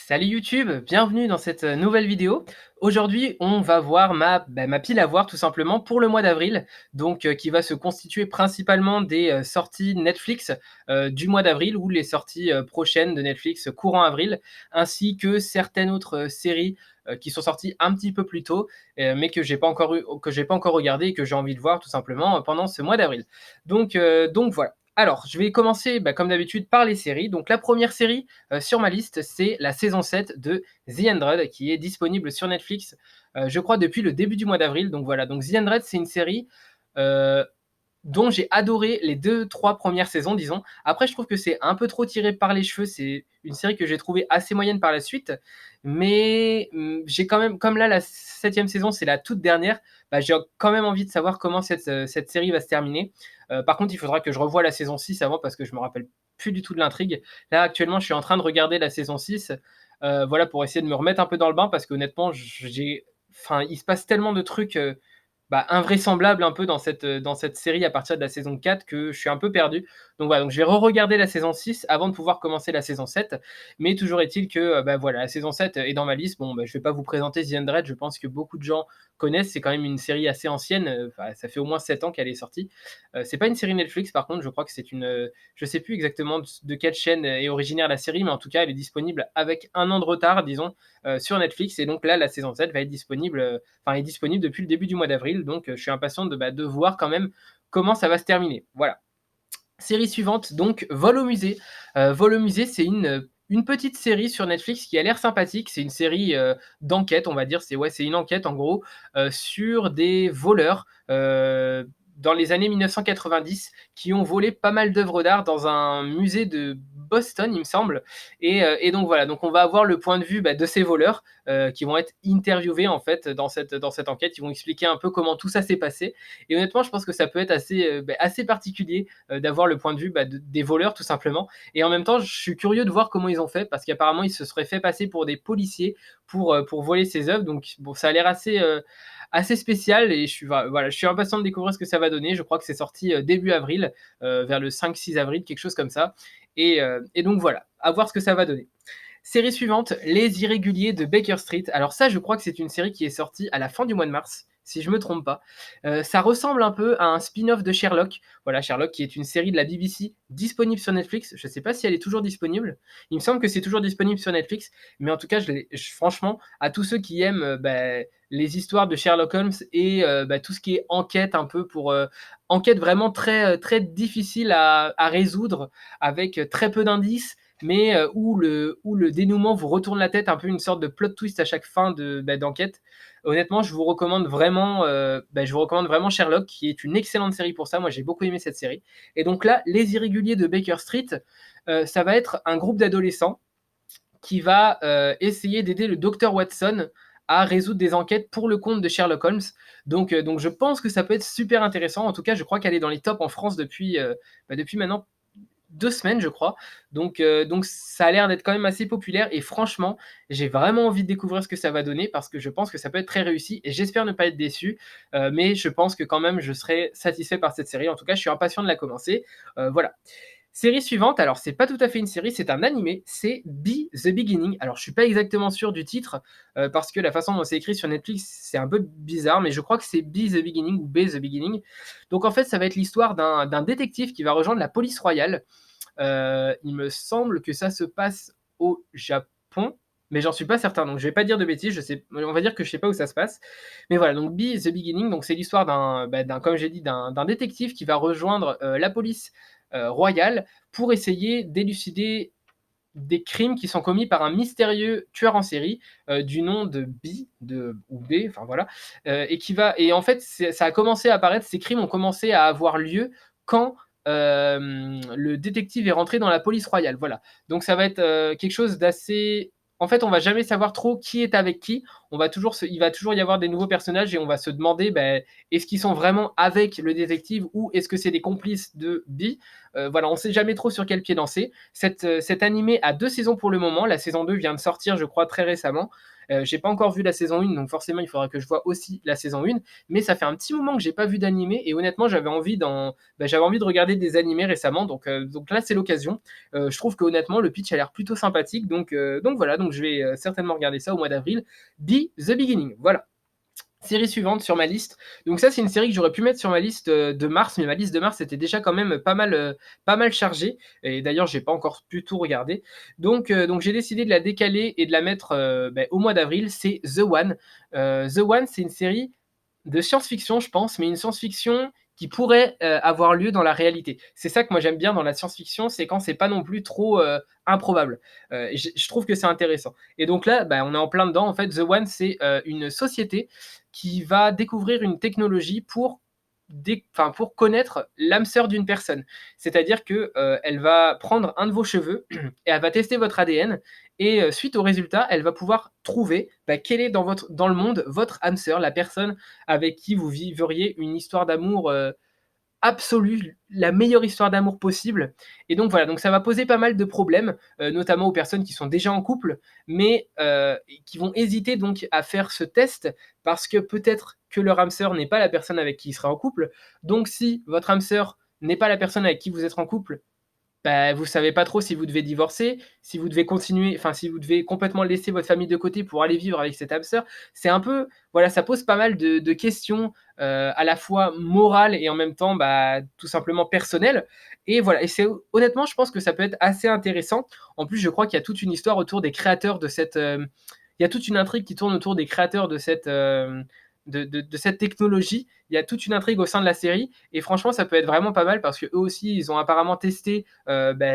Salut YouTube, bienvenue dans cette nouvelle vidéo. Aujourd'hui, on va voir ma pile à voir tout simplement pour le mois d'avril, donc qui va se constituer principalement des sorties Netflix du mois d'avril ou les sorties prochaines de Netflix courant avril, ainsi que certaines autres séries qui sont sorties un petit peu plus tôt, mais que j'ai pas encore regardé et que j'ai envie de voir tout simplement pendant ce mois d'avril. Donc voilà. Alors, je vais commencer comme d'habitude par les séries. Donc la première série sur ma liste, c'est la saison 7 de The Hundred qui est disponible sur Netflix, je crois depuis le début du mois d'avril. Donc voilà, donc The Hundred, c'est une série euh, dont j'ai adoré les deux, trois premières saisons, disons. Après, je trouve que c'est un peu trop tiré par les cheveux. C'est une série que j'ai trouvée assez moyenne par la suite. Mais j'ai quand même, comme là, la septième saison, c'est la toute dernière, j'ai quand même envie de savoir comment cette série va se terminer. Par contre, il faudra que je revoie la saison 6 avant parce que je me rappelle plus du tout de l'intrigue. Là, actuellement, je suis en train de regarder la saison 6, voilà, pour essayer de me remettre un peu dans le bain parce qu'honnêtement, il se passe tellement de trucs invraisemblable un peu dans cette série à partir de la saison 4 que je suis un peu perdu. Donc voilà, donc je vais re-regarder la saison 6 avant de pouvoir commencer la saison 7. Mais toujours est-il que voilà, la saison 7 est dans ma liste. Bon, je vais pas vous présenter The Hundred, je pense que beaucoup de gens connaissent. C'est quand même une série assez ancienne. Ça fait au moins 7 ans qu'elle est sortie. C'est pas une série Netflix, par contre, je crois que c'est une. Je sais plus exactement de quelle chaîne est originaire la série, mais en tout cas, elle est disponible avec un an de retard, disons, sur Netflix. Et donc là, la saison 7 va être disponible, est disponible depuis le début du mois d'avril. Donc, je suis impatient de voir quand même comment ça va se terminer. Voilà. Série suivante, donc Vol au musée. Vol au musée, c'est une petite série sur Netflix qui a l'air sympathique. C'est une série d'enquête, on va dire. C'est une enquête en gros sur des voleurs dans les années 1990 qui ont volé pas mal d'œuvres d'art dans un musée de Boston, il me semble. Et donc voilà, donc on va avoir le point de vue de ces voleurs qui vont être interviewés en fait dans cette enquête. Ils vont expliquer un peu comment tout ça s'est passé. Et honnêtement, je pense que ça peut être assez particulier d'avoir le point de vue des voleurs tout simplement. Et en même temps, je suis curieux de voir comment ils ont fait parce qu'apparemment ils se seraient fait passer pour des policiers pour voler ces œuvres. Donc bon, ça a l'air assez spécial et voilà, je suis impatient de découvrir ce que ça va donner. Je crois que c'est sorti début avril, vers le 5-6 avril, quelque chose comme ça. Et donc voilà, à voir ce que ça va donner. Série suivante, Les Irréguliers de Baker Street. Alors ça, je crois que c'est une série qui est sortie à la fin du mois de mars, si je me trompe pas. Ça ressemble un peu à un spin-off de Sherlock. Voilà, Sherlock qui est une série de la BBC disponible sur Netflix. Je ne sais pas si elle est toujours disponible. Il me semble que c'est toujours disponible sur Netflix. Mais en tout cas, franchement, à tous ceux qui aiment les histoires de Sherlock Holmes et tout ce qui est enquête un peu enquête vraiment très difficile à résoudre avec très peu d'indices mais où le dénouement vous retourne la tête, un peu une sorte de plot twist à chaque fin d'enquête. Honnêtement, je vous recommande vraiment Sherlock, qui est une excellente série pour ça. Moi, j'ai beaucoup aimé cette série. Et donc là, Les Irréguliers de Baker Street, ça va être un groupe d'adolescents qui va essayer d'aider le docteur Watson à résoudre des enquêtes pour le compte de Sherlock Holmes. Donc je pense que ça peut être super intéressant. En tout cas, je crois qu'elle est dans les tops en France depuis maintenant 2 semaines, je crois. Donc ça a l'air d'être quand même assez populaire. Et franchement, j'ai vraiment envie de découvrir ce que ça va donner parce que je pense que ça peut être très réussi. Et j'espère ne pas être déçu. Mais je pense que quand même, je serai satisfait par cette série. En tout cas, je suis impatient de la commencer. Voilà. Série suivante, alors c'est pas tout à fait une série, c'est un animé, c'est Be the Beginning. Alors je suis pas exactement sûr du titre, parce que la façon dont c'est écrit sur Netflix, c'est un peu bizarre, mais je crois que c'est Be the Beginning ou Be the Beginning. Donc en fait, ça va être l'histoire d'un détective qui va rejoindre la police royale. Il me semble que ça se passe au Japon, mais j'en suis pas certain, donc je vais pas dire de bêtises, on va dire que je sais pas où ça se passe. Mais voilà, donc Be the Beginning, donc c'est l'histoire comme j'ai dit, d'un détective qui va rejoindre la police royale pour essayer d'élucider des crimes qui sont commis par un mystérieux tueur en série du nom de ou B, enfin voilà, et en fait ça a commencé à apparaître, ces crimes ont commencé à avoir lieu quand le détective est rentré dans la police royale, voilà. Donc ça va être quelque chose d'assez. En fait, on va jamais savoir trop qui est avec qui. Il va toujours y avoir des nouveaux personnages et on va se demander, est-ce qu'ils sont vraiment avec le détective ou est-ce que c'est des complices de B. Voilà, on sait jamais trop sur quel pied danser. Cet animé a 2 saisons pour le moment. La saison 2 vient de sortir, je crois, très récemment. J'ai pas encore vu la saison 1, donc forcément il faudra que je vois aussi la saison 1, mais ça fait un petit moment que j'ai pas vu d'animé et honnêtement j'avais envie de regarder des animés récemment, donc là c'est l'occasion. Je trouve que honnêtement le pitch a l'air plutôt sympathique, donc voilà, donc je vais certainement regarder ça au mois d'avril. Be the Beginning, voilà. Série suivante sur ma liste. Donc ça, c'est une série que j'aurais pu mettre sur ma liste de mars, mais ma liste de mars était déjà quand même pas mal chargée. Et d'ailleurs, j'ai pas encore pu tout regarder. Donc j'ai décidé de la décaler et de la mettre au mois d'avril. C'est The One. The One, c'est une série de science-fiction, je pense, mais une science-fiction qui pourrait avoir lieu dans la réalité. C'est ça que moi j'aime bien dans la science-fiction, c'est quand c'est pas non plus trop improbable. Je trouve que c'est intéressant. Et donc là, bah, on est en plein dedans. En fait, The One, c'est une société qui va découvrir une technologie pour connaître l'âme sœur d'une personne. C'est-à-dire que elle va prendre un de vos cheveux et elle va tester votre ADN et suite au résultat, elle va pouvoir trouver quelle est dans le monde votre âme sœur, la personne avec qui vous vivriez une histoire d'amour absolue, la meilleure histoire d'amour possible. Et donc voilà, donc ça va poser pas mal de problèmes, notamment aux personnes qui sont déjà en couple, mais qui vont hésiter donc à faire ce test parce que peut-être que leur âme sœur n'est pas la personne avec qui il sera en couple. Donc si votre âme sœur n'est pas la personne avec qui vous êtes en couple, bah, vous savez pas trop si vous devez divorcer, si vous devez continuer, enfin si vous devez complètement laisser votre famille de côté pour aller vivre avec cette âme sœur. C'est un peu, voilà, ça pose pas mal de questions à la fois morales et en même temps, bah, tout simplement personnelles. Et voilà, et c'est honnêtement, je pense que ça peut être assez intéressant. En plus, je crois qu'il y a toute une histoire autour des créateurs de cette, il y a toute une intrigue qui tourne autour des créateurs de de cette technologie. Il y a toute une intrigue au sein de la série et franchement, ça peut être vraiment pas mal parce que eux aussi, ils ont apparemment testé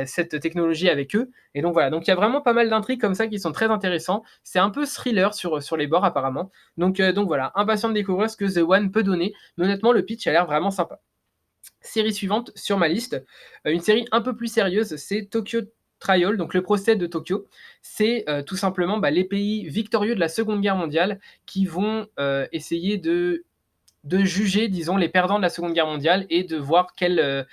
cette technologie avec eux. Et donc voilà, donc il y a vraiment pas mal d'intrigues comme ça qui sont très intéressants. C'est un peu thriller sur les bords apparemment. Donc voilà, impatient de découvrir ce que The One peut donner. Mais honnêtement, le pitch a l'air vraiment sympa. Série suivante sur ma liste, une série un peu plus sérieuse, c'est Tokyo Trial, donc le procès de Tokyo. C'est tout simplement les pays victorieux de la Seconde Guerre mondiale qui vont essayer de juger, disons, les perdants de la Seconde Guerre mondiale et de voir quelles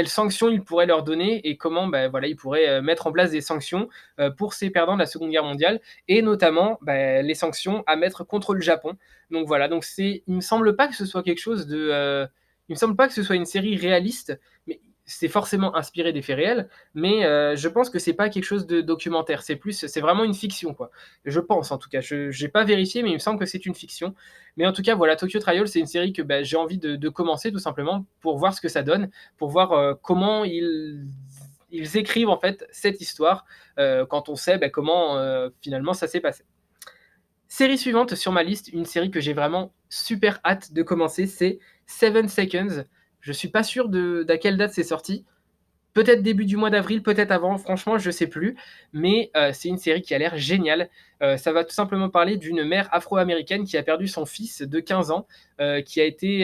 sanctions ils pourraient leur donner et comment voilà, ils pourraient mettre en place des sanctions pour ces perdants de la Seconde Guerre mondiale et notamment les sanctions à mettre contre le Japon. Donc voilà, donc il me semble pas que ce soit quelque chose de, il me semble pas que ce soit une série réaliste, mais c'est forcément inspiré des faits réels, mais je pense que c'est pas quelque chose de documentaire, c'est vraiment une fiction quoi. Je pense en tout cas, je j'ai pas vérifié, mais il me semble que c'est une fiction. Mais en tout cas, voilà, Tokyo Trial, c'est une série que j'ai envie de commencer tout simplement pour voir ce que ça donne, pour voir comment ils écrivent en fait cette histoire quand on sait comment finalement ça s'est passé. Série suivante sur ma liste, une série que j'ai vraiment super hâte de commencer, c'est Seven Seconds. Je suis pas sûr d'à quelle date c'est sorti. Peut-être début du mois d'avril, peut-être avant, franchement, je sais plus. Mais c'est une série qui a l'air géniale. Ça va tout simplement parler d'une mère afro-américaine qui a perdu son fils de 15 ans, qui a été,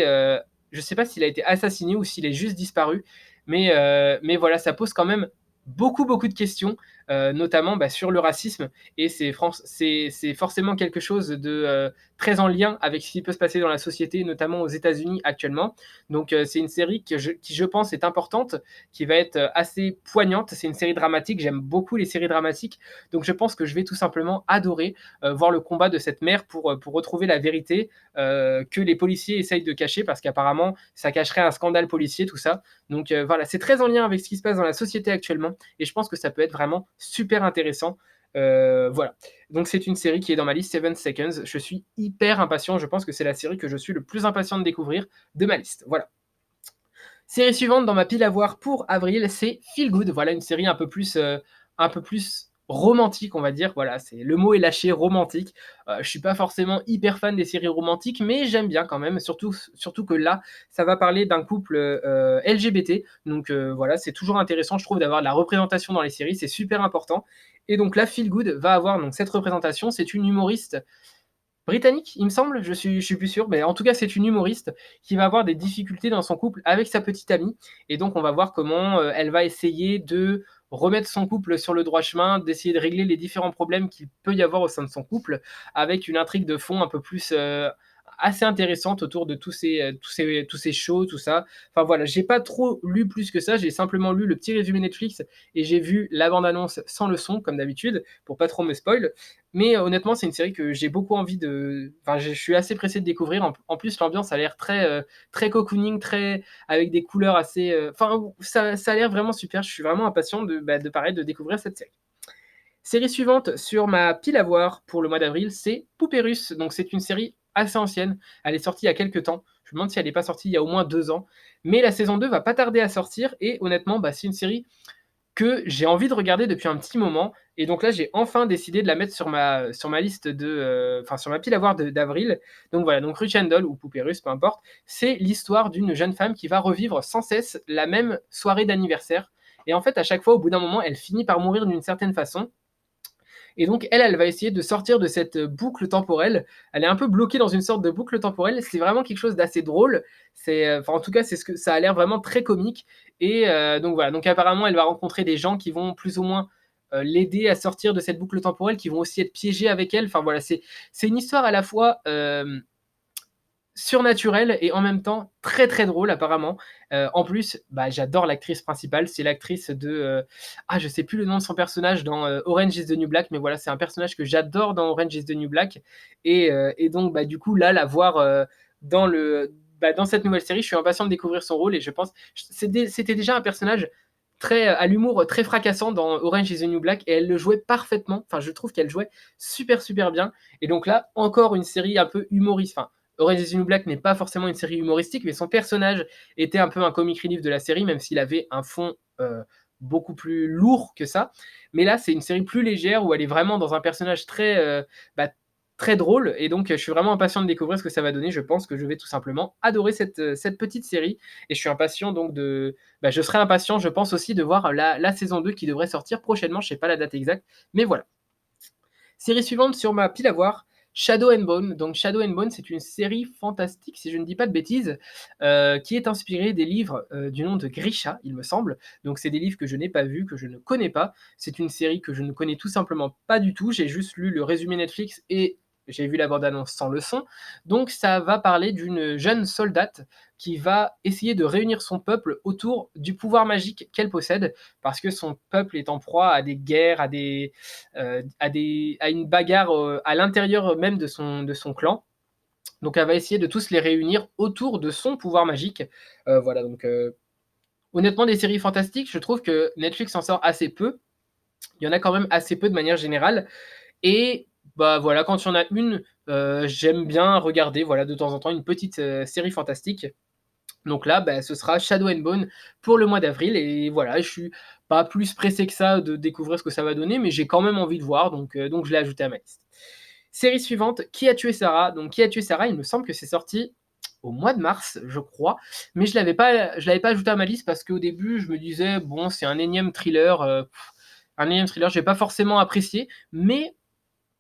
je sais pas s'il a été assassiné ou s'il est juste disparu. Mais voilà, ça pose quand même beaucoup de questions, notamment sur le racisme. Et c'est forcément quelque chose de très en lien avec ce qui peut se passer dans la société, notamment aux États-Unis actuellement. Donc c'est une série qui, je pense, est importante, qui va être assez poignante. C'est une série dramatique, j'aime beaucoup les séries dramatiques, donc je pense que je vais tout simplement adorer voir le combat de cette mère pour retrouver la vérité que les policiers essayent de cacher, parce qu'apparemment ça cacherait un scandale policier, tout ça. Donc voilà, c'est très en lien avec ce qui se passe dans la société actuellement, et je pense que ça peut être vraiment super intéressant. Voilà. Donc c'est une série qui est dans ma liste, Seven Seconds. Je suis hyper impatient, je pense que c'est la série que je suis le plus impatient de découvrir de ma liste. Voilà. Série suivante dans ma pile à voir pour avril, c'est Feel Good. Voilà, une série un peu plus romantique, on va dire. Voilà, le mot est lâché, romantique. Je suis pas forcément hyper fan des séries romantiques, mais j'aime bien quand même. Surtout que là, ça va parler d'un couple LGBT. Donc voilà, c'est toujours intéressant, je trouve, d'avoir de la représentation dans les séries. C'est super important. Et donc là, Feel Good va avoir donc cette représentation. C'est une humoriste britannique, il me semble, je suis plus sûr, mais en tout cas, c'est une humoriste qui va avoir des difficultés dans son couple avec sa petite amie. Et donc, on va voir comment elle va essayer de remettre son couple sur le droit chemin, d'essayer de régler les différents problèmes qu'il peut y avoir au sein de son couple, avec une intrigue de fond assez intéressante autour de tous ces shows, tout ça. Enfin voilà, j'ai pas trop lu plus que ça, j'ai simplement lu le petit résumé Netflix et j'ai vu la bande annonce sans le son comme d'habitude pour pas trop me spoil. Mais honnêtement, c'est une série que j'ai beaucoup envie de enfin je suis assez pressé de découvrir. En plus, l'ambiance a l'air très cocooning, très avec des couleurs assez, enfin ça a l'air vraiment super. Je suis vraiment impatient de pareil, de découvrir cette série. Série suivante sur ma pile à voir pour le mois d'avril, c'est Poupées Russes. Donc c'est une série assez ancienne. Elle est sortie il y a quelques temps. Je me demande si elle n'est pas sortie il y a au moins 2 ans. Mais la saison 2 va pas tarder à sortir et honnêtement, c'est une série que j'ai envie de regarder depuis un petit moment. Et donc là, j'ai enfin décidé de la mettre sur ma liste enfin sur ma pile à voir d'avril. Donc voilà, donc Ruth Handle ou Poupée Russe, peu importe, c'est l'histoire d'une jeune femme qui va revivre sans cesse la même soirée d'anniversaire. Et en fait, à chaque fois, au bout d'un moment, elle finit par mourir d'une certaine façon. Et donc elle va essayer de sortir de cette boucle temporelle. Elle est un peu bloquée dans une sorte de boucle temporelle. C'est vraiment quelque chose d'assez drôle. Enfin, en tout cas, c'est ce que ça a l'air vraiment très comique. Et donc voilà. Donc apparemment, elle va rencontrer des gens qui vont plus ou moins l'aider à sortir de cette boucle temporelle, qui vont aussi être piégés avec elle. Enfin voilà, c'est une histoire à la fois surnaturel et en même temps très très drôle apparemment. En plus, j'adore l'actrice principale, c'est l'actrice de je sais plus le nom de son personnage dans Orange is the New Black, mais voilà, c'est un personnage que j'adore dans Orange is the New Black. Et donc du coup là, la voir dans dans cette nouvelle série, je suis impatient de découvrir son rôle et je pense c'était déjà un personnage très à l'humour très fracassant dans Orange is the New Black et elle le jouait parfaitement. Enfin, je trouve qu'elle jouait super super bien. Et donc là, encore une série un peu humoriste. Enfin, Orange is the New Black n'est pas forcément une série humoristique, mais son personnage était un peu un comic relief de la série, même s'il avait un fond beaucoup plus lourd que ça. Mais là, c'est une série plus légère où elle est vraiment dans un personnage très drôle. Et donc, je suis vraiment impatient de découvrir ce que ça va donner. Je pense que je vais tout simplement adorer cette petite série. Et je suis impatient donc je serai impatient, je pense aussi, de voir la saison 2 qui devrait sortir prochainement. Je sais pas la date exacte, mais voilà. Série suivante sur ma pile à voir, Shadow and Bone. Donc Shadow and Bone, c'est une série fantastique, si je ne dis pas de bêtises, qui est inspirée des livres du nom de Grisha, il me semble. Donc c'est des livres que je n'ai pas vus, que je ne connais pas. C'est une série que je ne connais tout simplement pas du tout. J'ai juste lu le résumé Netflix et j'ai vu la bande-annonce sans le son. Donc ça va parler d'une jeune soldate qui va essayer de réunir son peuple autour du pouvoir magique qu'elle possède, parce que son peuple est en proie à des guerres, à une bagarre à l'intérieur même de son clan. Donc elle va essayer de tous les réunir autour de son pouvoir magique. Voilà, donc honnêtement, des séries fantastiques, je trouve que Netflix en sort assez peu. Il y en a quand même assez peu de manière générale. Et voilà, quand il y en a une, j'aime bien regarder voilà, de temps en temps une petite série fantastique. Donc là, ce sera Shadow and Bone pour le mois d'avril. Et voilà, je suis pas plus pressé que ça de découvrir ce que ça va donner, mais j'ai quand même envie de voir, donc je l'ai ajouté à ma liste. Série suivante, Qui a tué Sarah? Donc Qui a tué Sarah, il me semble que c'est sorti au mois de mars, je crois, mais je l'avais pas ajouté à ma liste parce qu'au début, je me disais: «Bon, c'est un énième thriller, j'ai pas forcément apprécié», mais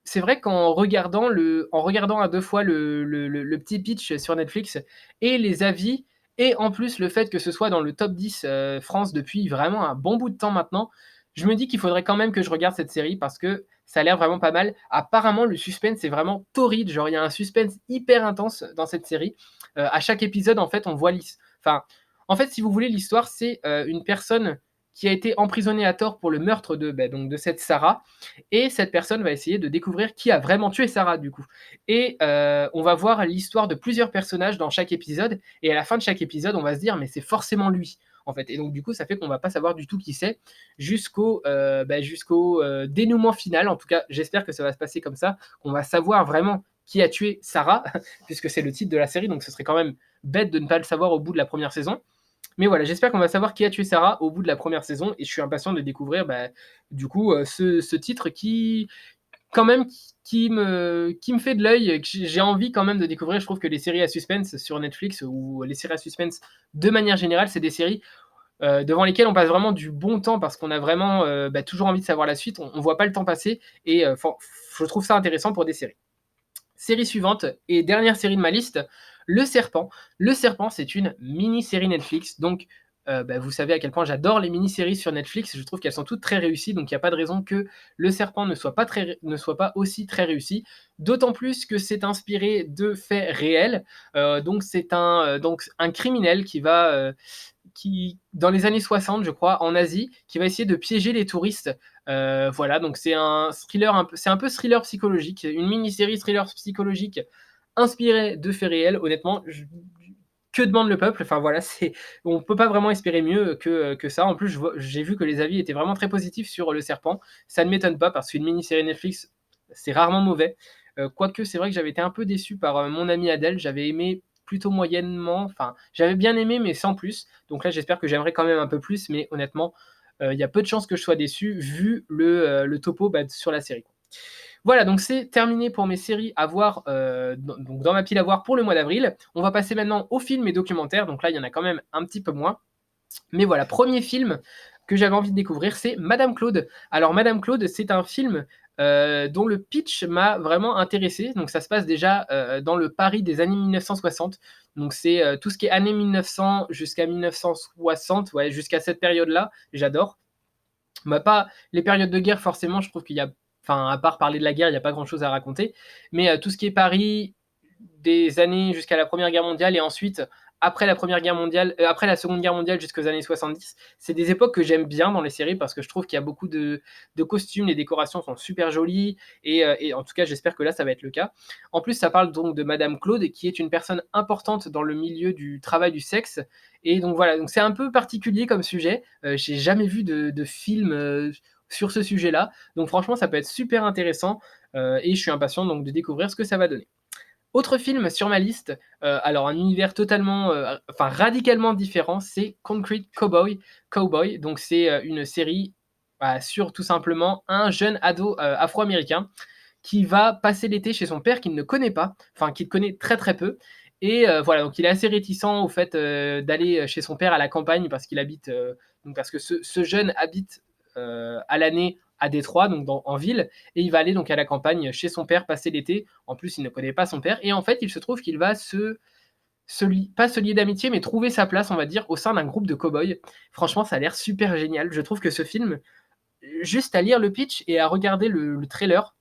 c'est vrai qu'en regardant à 2 fois le petit pitch sur Netflix et les avis et en plus le fait que ce soit dans le top 10 France depuis vraiment un bon bout de temps maintenant, je me dis qu'il faudrait quand même que je regarde cette série parce que ça a l'air vraiment pas mal. Apparemment, le suspense est vraiment torride, genre il y a un suspense hyper intense dans cette série. À chaque épisode, en fait, on voit enfin, en fait, si vous voulez, l'histoire, c'est une personne qui a été emprisonnée à tort pour le meurtre donc de cette Sarah, et cette personne va essayer de découvrir qui a vraiment tué Sarah, du coup. Et on va voir l'histoire de plusieurs personnages dans chaque épisode, et à la fin de chaque épisode, on va se dire, mais c'est forcément lui, en fait. Et donc, du coup, ça fait qu'on va pas savoir du tout qui c'est jusqu'au dénouement final. En tout cas, j'espère que ça va se passer comme ça, qu'on va savoir vraiment qui a tué Sarah, puisque c'est le titre de la série, donc ce serait quand même bête de ne pas le savoir au bout de la première saison. Mais voilà, j'espère qu'on va savoir qui a tué Sarah au bout de la première saison et je suis impatient de découvrir du coup ce titre qui quand même qui me fait de l'œil, que j'ai envie quand même de découvrir. Je trouve que les séries à suspense sur Netflix ou les séries à suspense de manière générale, c'est des séries devant lesquelles on passe vraiment du bon temps parce qu'on a vraiment toujours envie de savoir la suite. On voit pas le temps passer et je trouve ça intéressant pour des séries. Série suivante et dernière série de ma liste, Le Serpent. Le Serpent, c'est une mini-série Netflix, donc vous savez à quel point j'adore les mini-séries sur Netflix. Je trouve qu'elles sont toutes très réussies, donc il y a pas de raison que Le Serpent ne soit pas aussi très réussi. D'autant plus que c'est inspiré de faits réels. Donc c'est donc un criminel qui dans les années 60, je crois, en Asie, qui va essayer de piéger les touristes. Voilà, donc c'est un thriller c'est un peu thriller psychologique, une mini-série thriller psychologique inspirée de faits réels. Honnêtement, que demande le peuple? Enfin voilà, on peut pas vraiment espérer mieux que ça. En plus, j'ai vu que les avis étaient vraiment très positifs sur Le Serpent. Ça ne m'étonne pas parce qu'une mini-série Netflix, c'est rarement mauvais. Quoique c'est vrai que j'avais été un peu déçu par, Mon Amie Adèle. J'avais aimé plutôt moyennement, enfin, j'avais bien aimé mais sans plus. Donc là, j'espère que j'aimerai quand même un peu plus, mais honnêtement, il y a peu de chances que je sois déçu vu le topo, sur la série. Voilà, donc c'est terminé pour mes séries à voir, donc dans ma pile à voir pour le mois d'avril. On va passer maintenant aux films et documentaires, donc là, il y en a quand même un petit peu moins. Mais voilà, premier film que j'avais envie de découvrir, c'est Madame Claude. Alors Madame Claude, c'est un film, dont le pitch m'a vraiment intéressé. Donc ça se passe déjà, dans le Paris des années 1960. Donc c'est, tout ce qui est années 1900 jusqu'à 1960, ouais, jusqu'à cette période-là, j'adore. Bah, pas les périodes de guerre forcément, je trouve qu'il y a enfin, à part parler de la guerre, il y a pas grand-chose à raconter. Mais, tout ce qui est Paris, des années jusqu'à la Première Guerre mondiale et ensuite après la Première Guerre mondiale, après la Seconde Guerre mondiale jusqu'aux années 70, c'est des époques que j'aime bien dans les séries parce que je trouve qu'il y a beaucoup de costumes, les décorations sont super jolies et en tout cas, j'espère que là, ça va être le cas. En plus, ça parle donc de Madame Claude qui est une personne importante dans le milieu du travail du sexe et donc voilà, donc c'est un peu particulier comme sujet. J'ai jamais vu de film, sur ce sujet-là, donc franchement, ça peut être super intéressant, et je suis impatient donc de découvrir ce que ça va donner. Autre film sur ma liste, alors un univers totalement, enfin radicalement différent, c'est Concrete Cowboy. Donc c'est, une série, sur tout simplement un jeune ado, afro-américain qui va passer l'été chez son père qu'il ne connaît pas, enfin qu'il connaît très, très peu et voilà, donc il est assez réticent au fait, d'aller, chez son père à la campagne parce qu'il habite, donc parce que ce jeune habite, à l'année à Détroit, donc en ville et il va aller donc à la campagne chez son père passer l'été. En plus, il ne connaît pas son père et en fait, il se trouve qu'il va pas se lier d'amitié, mais trouver sa place, on va dire, au sein d'un groupe de cow-boys. Franchement, ça a l'air super génial. Je trouve que ce film, juste à lire le pitch et à regarder le trailer,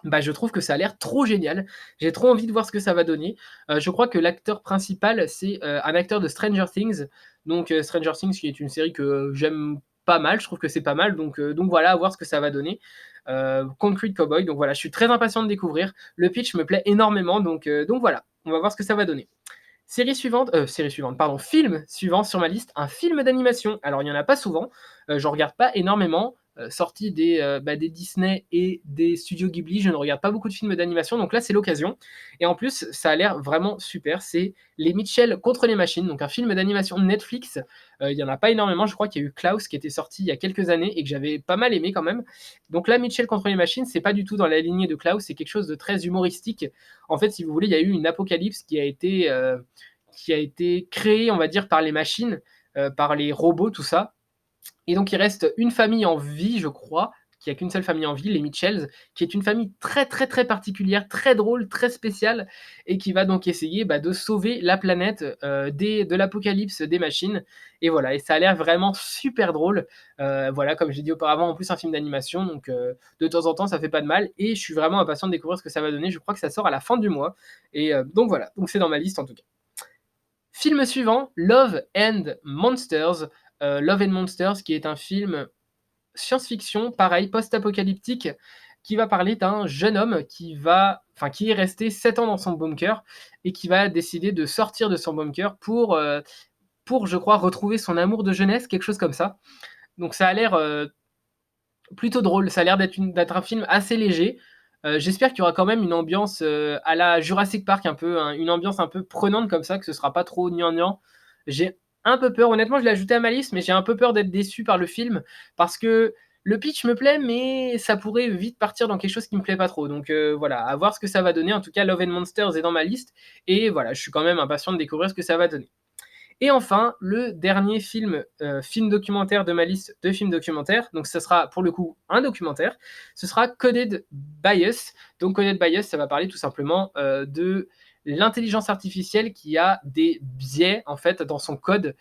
je trouve que ça a l'air trop génial. J'ai trop envie de voir ce que ça va donner. Je crois que l'acteur principal, c'est, un acteur de Stranger Things. Donc, Stranger Things qui est une série que j'aime pas mal, je trouve que c'est pas mal, donc voilà, à voir ce que ça va donner. Concrete Cowboy, donc voilà, je suis très impatient de découvrir. Le pitch me plaît énormément, donc voilà, on va voir ce que ça va donner. Série suivante, pardon, film suivant sur ma liste, un film d'animation. Alors il n'y en a pas souvent, j'en regarde pas énormément, sortis des Disney et des studios Ghibli, je ne regarde pas beaucoup de films d'animation, donc là c'est l'occasion. Et en plus, ça a l'air vraiment super, c'est Les Mitchell contre les machines, donc un film d'animation Netflix. Il y en a pas énormément, je crois qu'il y a eu Klaus qui était sorti il y a quelques années et que j'avais pas mal aimé quand même. Donc là, Mitchell contre les machines, c'est pas du tout dans la lignée de Klaus, c'est quelque chose de très humoristique. En fait, si vous voulez, il y a eu une apocalypse qui a été créée, on va dire, par les machines, par les robots, tout ça. Et donc, il reste une famille en vie, je crois, qui a qu'une seule famille en vie, les Mitchells, qui est une famille très, très, très particulière, très drôle, très spéciale, et qui va donc essayer de sauver la planète de l'apocalypse des machines. Et voilà, et ça a l'air vraiment super drôle. Voilà, comme j'ai dit auparavant, en plus, un film d'animation, donc de temps en temps, ça fait pas de mal. Et je suis vraiment impatient de découvrir ce que ça va donner. Je crois que ça sort à la fin du mois. Et donc voilà, donc c'est dans ma liste en tout cas. Film suivant, Love and Monsters. Love and Monsters, qui est un film science-fiction, pareil, post-apocalyptique, qui va parler d'un jeune homme qui est resté 7 ans dans son bunker et qui va décider de sortir de son bunker pour je crois, retrouver son amour de jeunesse, quelque chose comme ça. Donc ça a l'air plutôt drôle, ça a l'air d'être un film assez léger. J'espère qu'il y aura quand même une ambiance à la Jurassic Park, un peu, une ambiance un peu prenante comme ça, que ce sera pas trop gnangnan. J'ai un peu peur, honnêtement, je l'ai ajouté à ma liste, mais j'ai un peu peur d'être déçu par le film parce que le pitch me plaît, mais ça pourrait vite partir dans quelque chose qui me plaît pas trop. Donc voilà, à voir ce que ça va donner. En tout cas, Love and Monsters est dans ma liste et voilà, je suis quand même impatient de découvrir ce que ça va donner. Et enfin, le dernier film documentaire de ma liste de films documentaires, donc ce sera pour le coup un documentaire, ce sera Coded Bias. Donc Coded Bias, ça va parler tout simplement de l'intelligence artificielle qui a des biais en fait dans son code,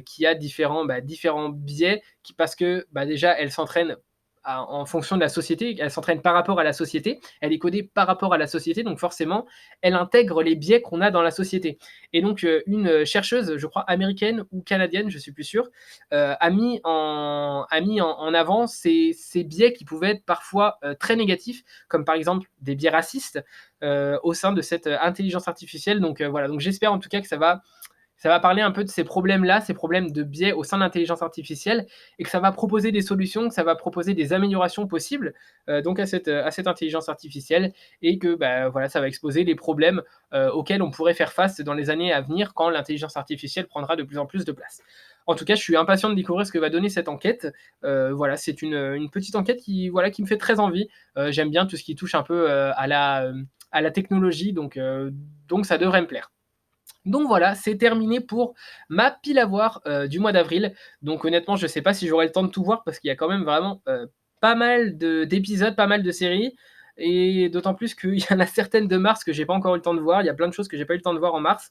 qui a différents biais parce que, déjà elle s'entraîne en fonction de la société, elle s'entraîne par rapport à la société, elle est codée par rapport à la société, donc forcément, elle intègre les biais qu'on a dans la société. Et donc, une chercheuse, je crois américaine ou canadienne, je suis plus sûr, a mis en avant ces biais qui pouvaient être parfois très négatifs, comme par exemple des biais racistes au sein de cette intelligence artificielle. Donc voilà, donc j'espère en tout cas que ça va parler un peu de ces problèmes-là, ces problèmes de biais au sein de l'intelligence artificielle, et que ça va proposer des solutions, que ça va proposer des améliorations possibles donc à cette intelligence artificielle, et que voilà, ça va exposer les problèmes auxquels on pourrait faire face dans les années à venir quand l'intelligence artificielle prendra de plus en plus de place. En tout cas, je suis impatient de découvrir ce que va donner cette enquête. Voilà, c'est une petite enquête qui me fait très envie. J'aime bien tout ce qui touche un peu à la technologie, donc ça devrait me plaire. Donc voilà, c'est terminé pour ma pile à voir du mois d'avril. Donc honnêtement, je ne sais pas si j'aurai le temps de tout voir parce qu'il y a quand même vraiment pas mal d'épisodes, pas mal de séries. Et d'autant plus qu'il y en a certaines de mars que j'ai pas encore eu le temps de voir. Il y a plein de choses que j'ai pas eu le temps de voir en mars,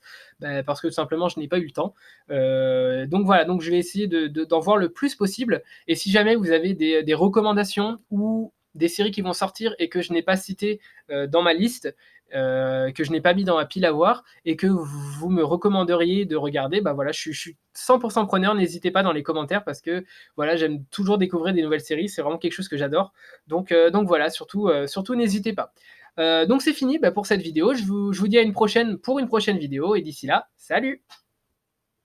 parce que tout simplement je n'ai pas eu le temps. Donc voilà, donc je vais essayer d'en voir le plus possible. Et si jamais vous avez des recommandations ou des séries qui vont sortir et que je n'ai pas citées dans ma liste, que je n'ai pas mis dans ma pile à voir et que vous me recommanderiez de regarder, voilà, je suis 100% preneur. N'hésitez pas dans les commentaires parce que voilà, j'aime toujours découvrir des nouvelles séries. C'est vraiment quelque chose que j'adore. Donc voilà, surtout n'hésitez pas. Donc c'est fini pour cette vidéo. Je vous dis à une prochaine pour une prochaine vidéo et d'ici là, salut!